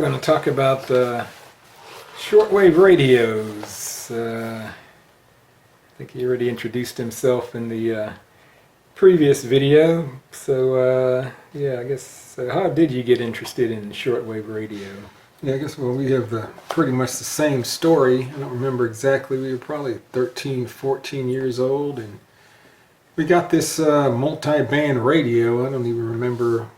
going to talk about shortwave radios. I think he already introduced himself in the previous video. So yeah, I guess, how did you get interested in shortwave radio? Yeah, I guess, well, we have pretty much the same story. I don't remember exactly. We were probably 13, 14 years old, and we got this multi-band radio. I don't even remember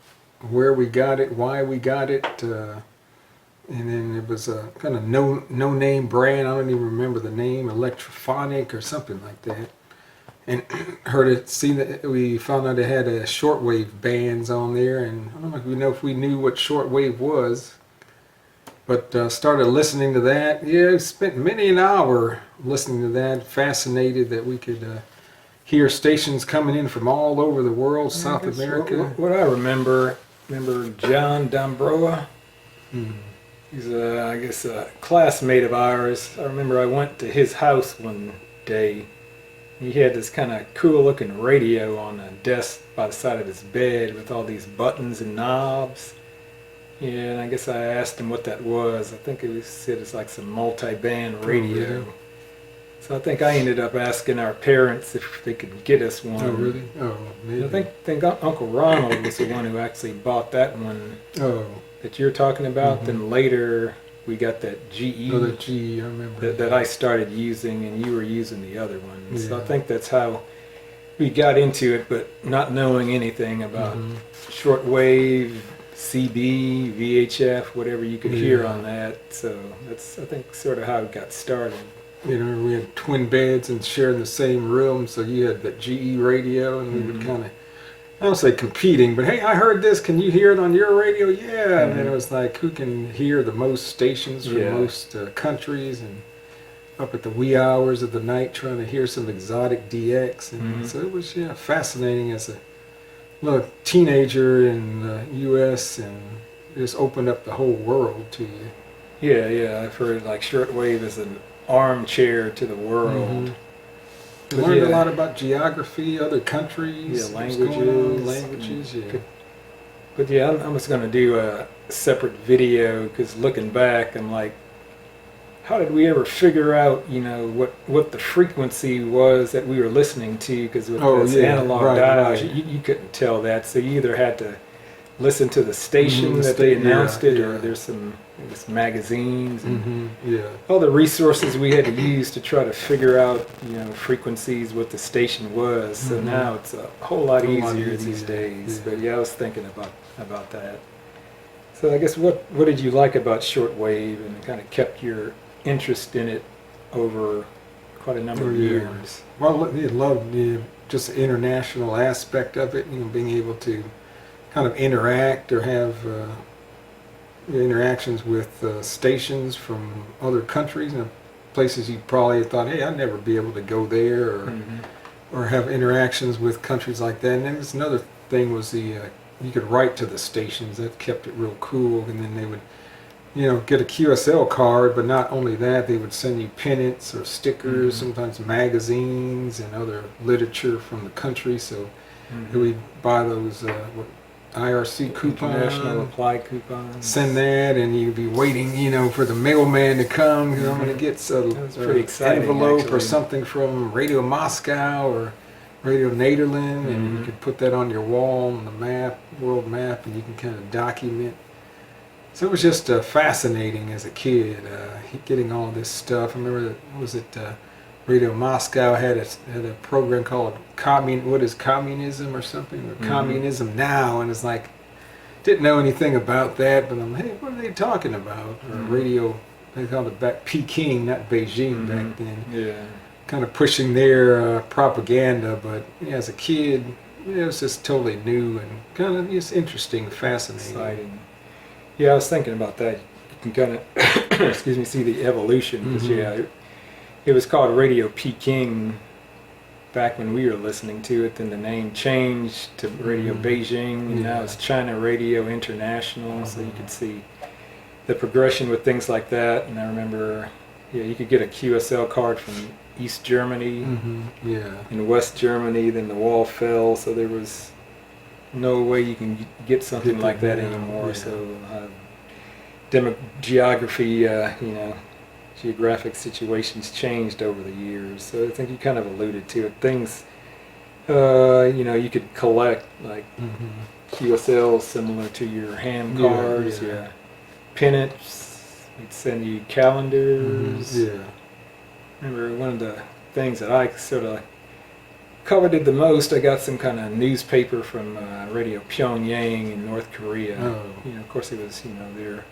where we got it, why we got it, and then it was a kind of no-name brand. I don't even remember the name, Electrophonic or something like that. And we found out it had a shortwave bands on there, and I don't know if we knew what shortwave was. But started listening to that. Yeah, spent many an hour listening to that. Fascinated that we could hear stations coming in from all over the world, South America. What I remember John Dombroa. He's I guess a classmate of ours. I remember I went to his house one day. He had this kind of cool looking radio on a desk by the side of his bed with all these buttons and knobs. Yeah, and I guess I asked him what that was. I think he said it's like some multi-band radio. Oh, So I think I ended up asking our parents if they could get us one. oh really? Oh, maybe. I think Uncle Ronald was the one who actually bought that one that you're talking about. Then later we got that GE. Oh, the GE, I remember. That I started using, and you were using the other one. Yeah. So I think that's how we got into it, but not knowing anything about shortwave, CB, VHF, whatever you could hear on that. So that's, I think, sort of how it got started. You know, we had twin beds and sharing the same room, so you had the GE radio, and we would kind of, I don't say competing, but hey, I heard this, can you hear it on your radio? Yeah, and then it was like, who can hear the most stations from most countries, and up at the wee hours of the night trying to hear some exotic DX. And so it was, yeah, fascinating as a little teenager in the U.S., and just opened up the whole world to you. Yeah, I've heard like shortwave is an armchair to the world. You learned a lot about geography, other countries, languages. But yeah, I'm just going to do a separate video, because looking back, I'm like, how did we ever figure out, you know, what the frequency was that we were listening to? Because with this analog dials, you couldn't tell that. So you either had to listen to the station that they announced it, or there's some magazines and all the resources we had to use to try to figure out, you know, frequencies, what the station was. So now it's a whole lot easier these days. But yeah, I was thinking about that. So I guess what did you like about shortwave, and kind of kept your interest in it over quite a number of years? Well, I loved just the international aspect of it, you know, being able to kind of interact or have interactions with stations from other countries, and places you probably thought, hey, I'd never be able to go there, or have interactions with countries like that. And then there's another thing was you could write to the stations. That kept it real cool. And then they would, you know, get a QSL card, but not only that, they would send you pennants or stickers, sometimes magazines and other literature from the country. So we'd buy those IRC coupons, International Apply coupons. Send that, and you'd be waiting, you know, for the mailman to come, because I'm going to get an envelope or something from Radio Moscow or Radio Nederland, and you could put that on your wall on the map, world map, and you can kind of document. So it was just fascinating as a kid, getting all this stuff. I remember, Radio Moscow had a program called What is Communism or something, or Communism Now, and it's like, didn't know anything about that, but I'm, hey, what are they talking about? Or radio, they called it back Peking, not Beijing back then. Yeah. Kind of pushing their propaganda, but yeah, as a kid, it was just totally new and kind of just interesting, fascinating. Exciting. Yeah, I was thinking about that. You can kind of, see the evolution, because it was called Radio Peking back when we were listening to it. Then the name changed to Radio Beijing, and now it's China Radio International. So you could see the progression with things like that. And I remember, you could get a QSL card from East Germany, in West Germany. Then the wall fell, so there was no way you can get something like that anymore. So geography, geographic situations changed over the years. So I think you kind of alluded to it. Things, you could collect like QSLs similar to your hand cards, pennants. We'd send you calendars. Remember one of the things that I sort of coveted the most, I got some kind of newspaper from Radio Pyongyang in North Korea. Of course it was, their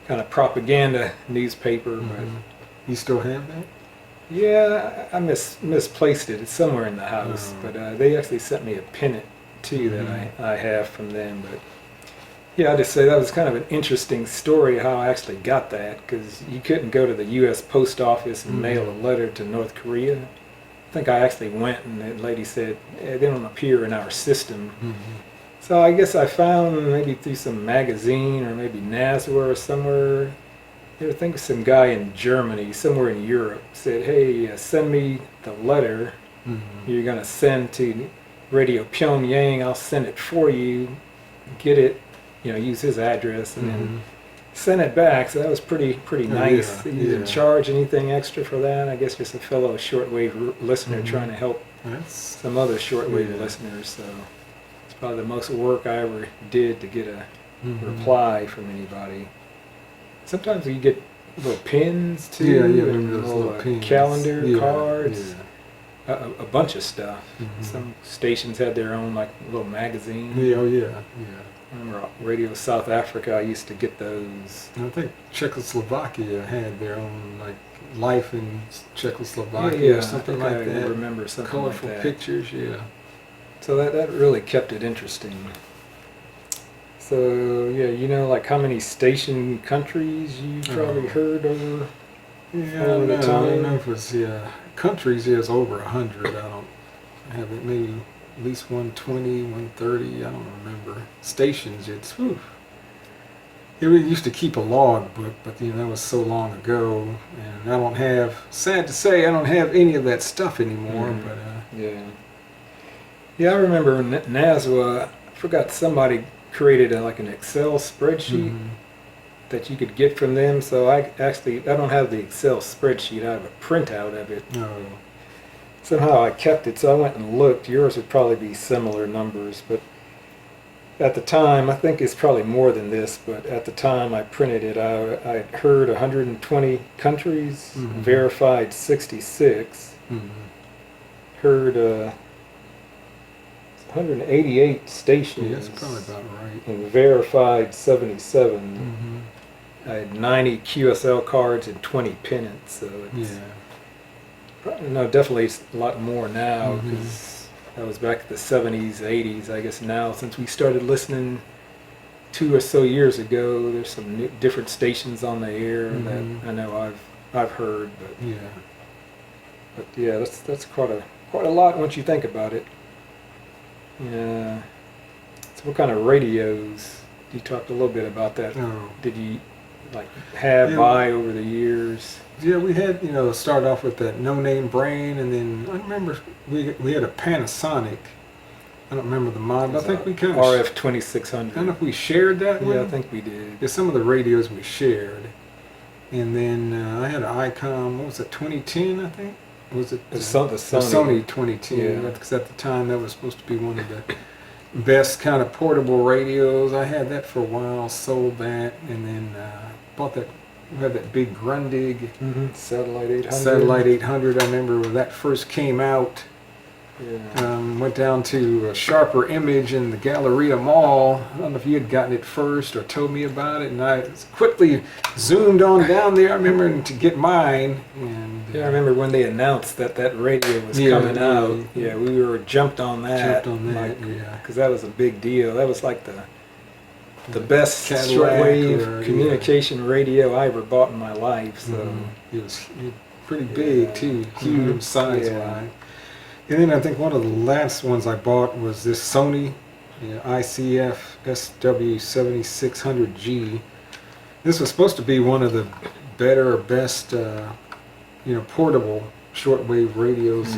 kind of propaganda newspaper. But you still have that? Yeah, I misplaced it. It's somewhere in the house. But they actually sent me a pennant too that I have from them. But yeah, I just say that was kind of an interesting story how I actually got that, because you couldn't go to the U.S. post office and mail a letter to North Korea. I think I actually went, and the lady said, they don't appear in our system. So I guess I found maybe through some magazine or maybe NASWA or somewhere, I think some guy in Germany, somewhere in Europe, said, hey, send me the letter you're going to send to Radio Pyongyang. I'll send it for you, get it, use his address, and then send it back. So that was pretty nice. You didn't charge anything extra for that. I guess just a fellow shortwave listener trying to help some other shortwave listeners. So it's probably the most work I ever did to get a reply from anybody. Sometimes you get little pins too, and little pins. Calendar, cards, a bunch of stuff. Some stations had their own like little magazine. I remember Radio South Africa, I used to get those. I think Czechoslovakia had their own like life in Czechoslovakia or something like that. I remember something colorful like that. Pictures, So that really kept it interesting. So like how many station countries you probably heard over the time? I don't know if it's countries is over 100. I don't have it, maybe at least 120, 130. I don't remember. Stations, we used to keep a log book, but that was so long ago, and I don't have. Sad to say, I don't have any of that stuff anymore. But I remember NASWA. I forgot somebody created like an Excel spreadsheet that you could get from them. So I don't have the Excel spreadsheet. I have a printout of it. Somehow I kept it, so I went and looked. Yours would probably be similar numbers, but at the time, I think it's probably more than this, but at the time I printed it, I heard 120 countries, verified 66, heard 188 stations, that's probably about right, and verified 77. I had 90 QSL cards and 20 pennants, so it's definitely it's a lot more now, because that was back in the 70s, 80s. I guess now, since we started listening 2 or so years ago, there's some different stations on the air that I know I've heard, but that's quite a lot once you think about it. Yeah. So what kind of radios? You talked a little bit about that. Did you buy over the years? Yeah, we had, start off with that no-name brand, and then I remember we had a Panasonic. I don't remember the model. I think we kind of RF 2600. I don't know if we shared that one. Yeah, I think we did. Yeah, some of the radios we shared, and then I had an Icom. What was it? 2010, I think. Was it the Sony? Sony 2010. Yeah. Because at the time that was supposed to be one of the best kind of portable radios. I had that for a while, sold that, and then bought that. We had that big Grundig Satellite 800. Satellite 800. I remember when that first came out. Went down to Sharper Image in the Galleria Mall. I don't know if you had gotten it first or told me about it, and I quickly zoomed on down there. I remember to get mine. And I remember when they announced that radio was coming out. Yeah, we were jumped on that. Because that was a big deal. That was like the best shortwave communication radio I ever bought in my life. So it was pretty big too, huge size-wise. And then I think one of the last ones I bought was this Sony ICF SW7600G. This was supposed to be one of the best, portable shortwave radios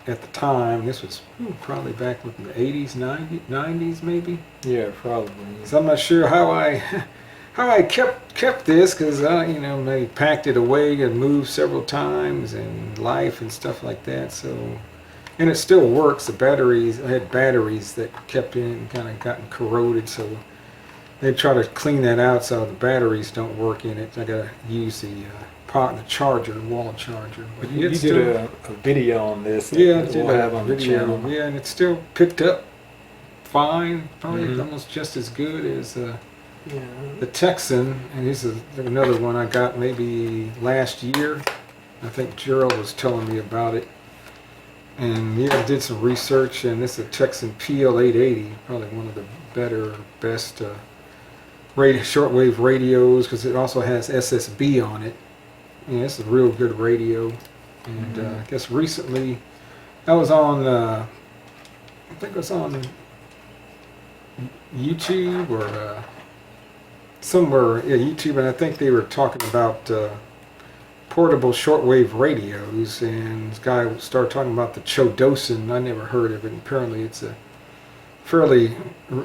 at the time. This was probably back in the 80s, 90s maybe. Yeah, probably. So I'm not sure how how I kept this, because I, maybe packed it away and moved several times in life and stuff like that. So, and it still works. The batteries, I had batteries that kept in and kind of gotten corroded, so they try to clean that out so the batteries don't work in it. I gotta use the charger, wall charger. But you did a video on this. Yeah, I that did we'll have on the channel. Yeah, and it's still picked up fine. Probably almost just as good as the Texan. And this is another one I got maybe last year. I think Gerald was telling me about it. And yeah, I did some research, and this is a Texan PL880, probably one of the best shortwave radios, because it also has SSB on it. Yeah, it's a real good radio. And I guess recently I was on, I think it was on YouTube or somewhere, YouTube, and I think they were talking about portable shortwave radios, and this guy started talking about the Chodosin. I never heard of it. Apparently it's a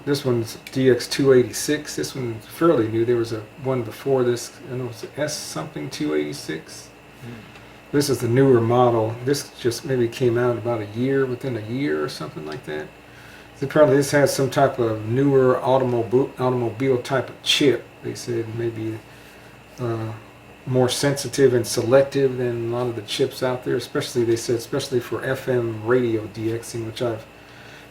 this one's DX286. This one's fairly new. There was a one before this, I know it's S something 286. This is the newer model. This just maybe came out about within a year or something like that. So apparently this has some type of newer automobile type of chip. They said maybe more sensitive and selective than a lot of the chips out there, especially for FM radio DXing, which I've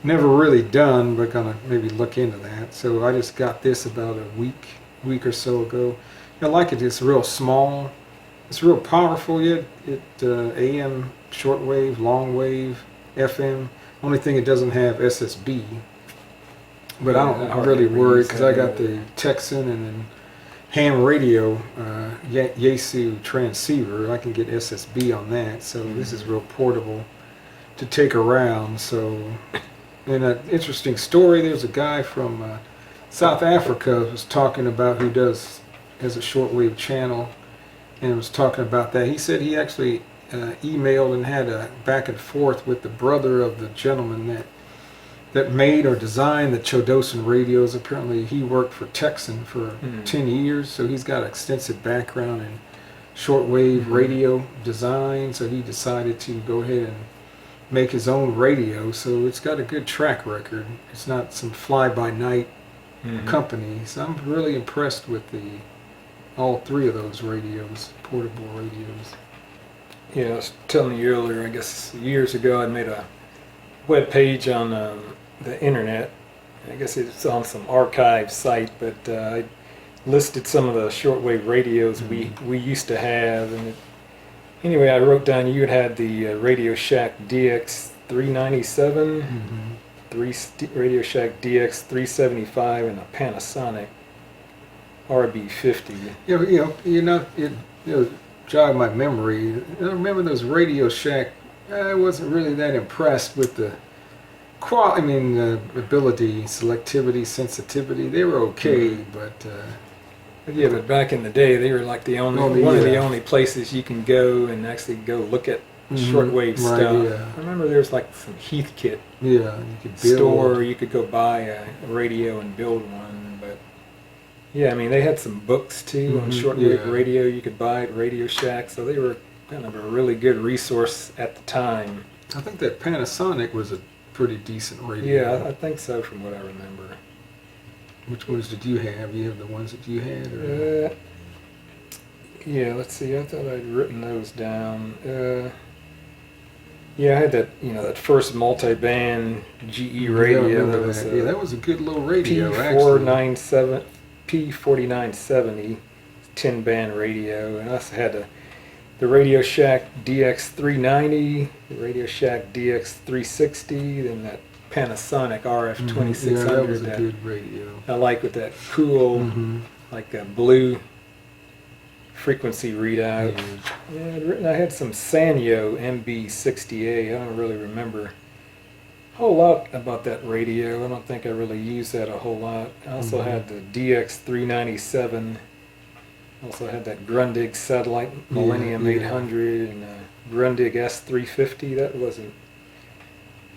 never really done, but gonna maybe look into that. So I just got this about a week or so ago. I like it. It's real small. It's real powerful. Yet AM, shortwave, long wave, FM. Only thing it doesn't have SSB. But I'm really worried because I got the Texan and then ham radio Yaesu transceiver. I can get SSB on that. So this is real portable to take around. So. And an interesting story, there's a guy from South Africa was talking about has a shortwave channel, and was talking about that. He said he actually emailed and had a back and forth with the brother of the gentleman that made or designed the Chodosin radios. Apparently he worked for Texan for 10 years, so he's got extensive background in shortwave radio design, so he decided to go ahead and make his own radio, so it's got a good track record. It's not some fly-by-night company. So I'm really impressed with all three of those radios, portable radios. Yeah, I was telling you earlier, I guess years ago I made a web page on the internet. I guess it's on some archive site, but I listed some of the shortwave radios we used to have, and anyway, I wrote down you had the Radio Shack DX397, Radio Shack DX375, and a Panasonic RB50. Yeah, it jogged my memory. I remember those Radio Shack. I wasn't really that impressed with the quality. I mean, the ability, selectivity, sensitivity. They were okay, but. Yeah, but back in the day, they were like one of the only places you can go and actually go look at shortwave stuff. Yeah. I remember there was like some Heathkit you could build store. You could go buy a radio and build one. But yeah, I mean, they had some books too on shortwave radio you could buy at Radio Shack. So they were kind of a really good resource at the time. I think that Panasonic was a pretty decent radio. Yeah, I think so from what I remember. Which ones did you have? You have the ones that you had? Or? Yeah, let's see. I thought I'd written those down. Yeah, I had that first multi-band GE radio. That was a good little radio. P4970 10-band radio, and I also had the Radio Shack DX390, the Radio Shack DX360, then that Panasonic RF2600. Yeah, that was a good radio. I like with that cool, like a blue frequency readout. Yeah, I had some Sanyo MB60A. I don't really remember a whole lot about that radio. I don't think I really used that a whole lot. I also had the DX397. Also had that Grundig Satellite Millennium 800 and Grundig S350. That wasn't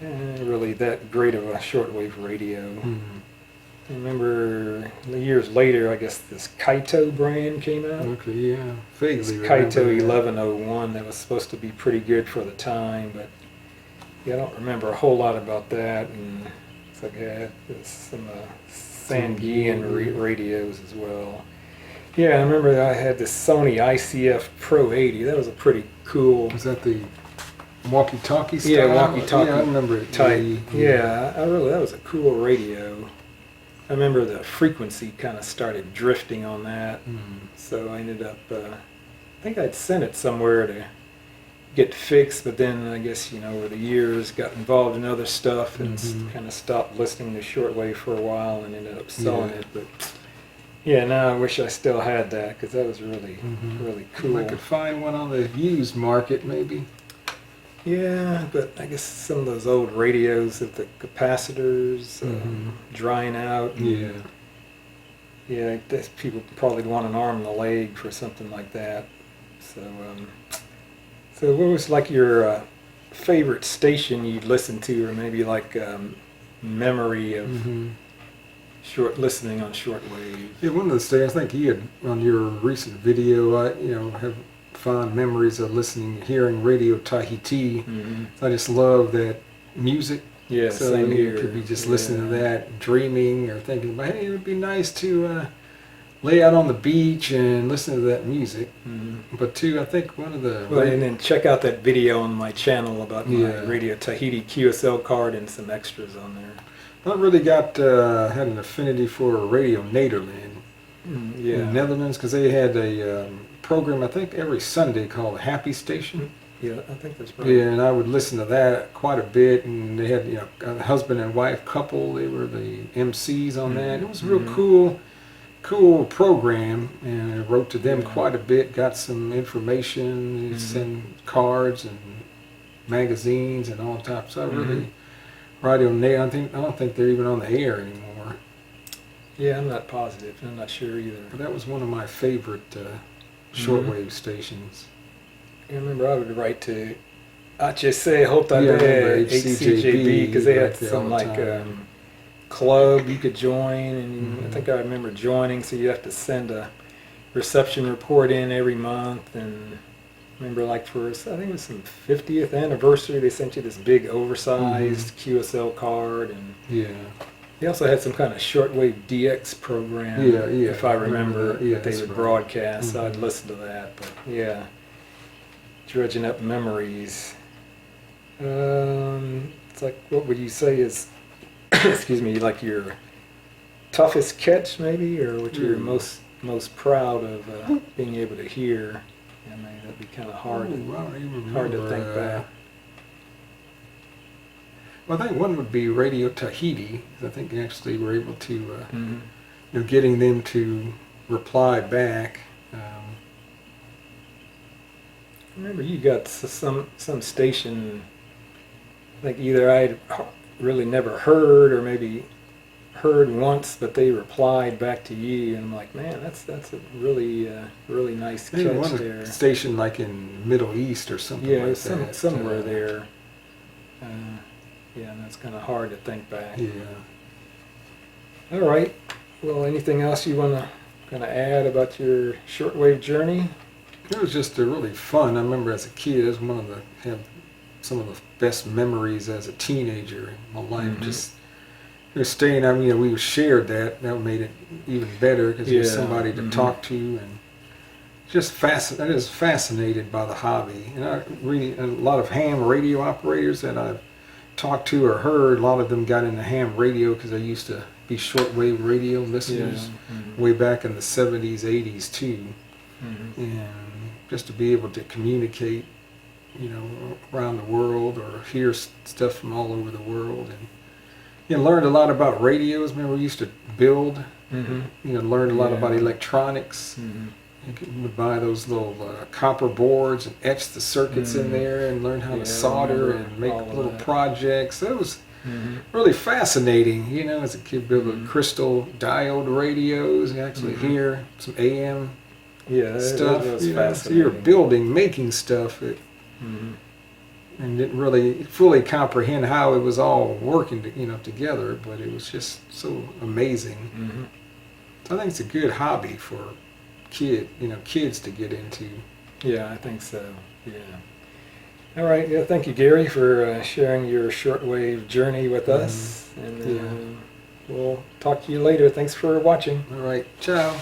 really that great of a shortwave radio. I remember years later, I guess this Kaito brand came out. Okay, yeah, vaguely Kaito remember that. 1101 that was supposed to be pretty good for the time, but yeah, I don't remember a whole lot about that. And it's like I had some Sangean radios as well. Yeah, I remember I had this Sony ICF Pro 80. That was a pretty cool. Was that the walkie-talkie style? Yeah, walkie-talkie Yeah, I remember it. type. Yeah, that was a cool radio. I remember the frequency kind of started drifting on that, so I ended up, I think I'd sent it somewhere to get fixed, but then I guess, over the years got involved in other stuff and kind of stopped listening to shortwave for a while and ended up selling it. But yeah, now I wish I still had that because that was really, really cool. I could find one on the used market, maybe. Yeah, but I guess some of those old radios with the capacitors drying out. Yeah. Yeah, I guess people probably want an arm and a leg for something like that. So what was like your favorite station you'd listen to, or maybe like memory of listening on shortwave? Yeah, one of the stations, I think you had on your recent video, I have fond memories of hearing Radio Tahiti. I just love that music. Yeah, so same here. You could be just listening to that, dreaming or thinking, hey, it would be nice to lay out on the beach and listen to that music. But too, I think one of the... Well, and then check out that video on my channel about my Radio Tahiti QSL card and some extras on there. I really had an affinity for Radio Nederland in the Netherlands, because they had a program, I think, every Sunday called Happy Station. Yeah, I think that's right. Yeah, and I would listen to that quite a bit, and they had a husband and wife couple. They were the MCs on that. It was a real cool program, and I wrote to them quite a bit, got some information, send cards and magazines and all types. So I really, Radio Nederland, I don't think they're even on the air anymore. Yeah, I'm not positive. I'm not sure either. But that was one of my favorite shortwave stations. I remember I would write to HC HCJB because they had some club you could join, and I think I remember joining, so you have to send a reception report in every month. And I remember I think it was some 50th anniversary, they sent you this big oversized QSL card, and they also had some kind of shortwave DX program, if I remember, that they would broadcast. So I'd listen to that. But yeah, dredging up memories. It's like, what would you say is excuse me, like your toughest catch maybe, or what you're most proud of being able to hear? I mean, that'd be kind of hard to think back. Well, I think one would be Radio Tahiti. I think actually we're able to, getting them to reply back. I remember you got some station, like either I'd really never heard, or maybe heard once, but they replied back to you, and I'm like, man, that's a really really nice catch there. Station like in Middle East or something. Yeah, like that. Somewhere there. Yeah, and that's kind of hard to think back. Yeah. All right. Well, anything else you want to kind of add about your shortwave journey? It was just really fun. I remember as a kid, it was some of the best memories as a teenager in my life. Just staying. I mean, we shared that. That made it even better because there's somebody to talk to, and just I was fascinated by the hobby. And I really, a lot of ham radio operators that I've talked to or heard, a lot of them got into ham radio because I used to be shortwave radio listeners way back in the 70s, 80s too. And just to be able to communicate, around the world, or hear stuff from all over the world, and learned a lot about radios. Remember, we used to build, learned a lot about electronics. You would buy those little copper boards and etch the circuits in there, and learn how to solder and make little projects. That was really fascinating, as a kid, building crystal diode radios and actually hear some AM stuff. That was fascinating. So you're building, making stuff. and didn't really fully comprehend how it was all working, together. But it was just so amazing. Mm-hmm. So I think it's a good hobby for kids to get into. Yeah, I think so. Yeah. All right. Yeah. Thank you, Gary, for sharing your shortwave journey with us. And we'll talk to you later. Thanks for watching. All right. Ciao.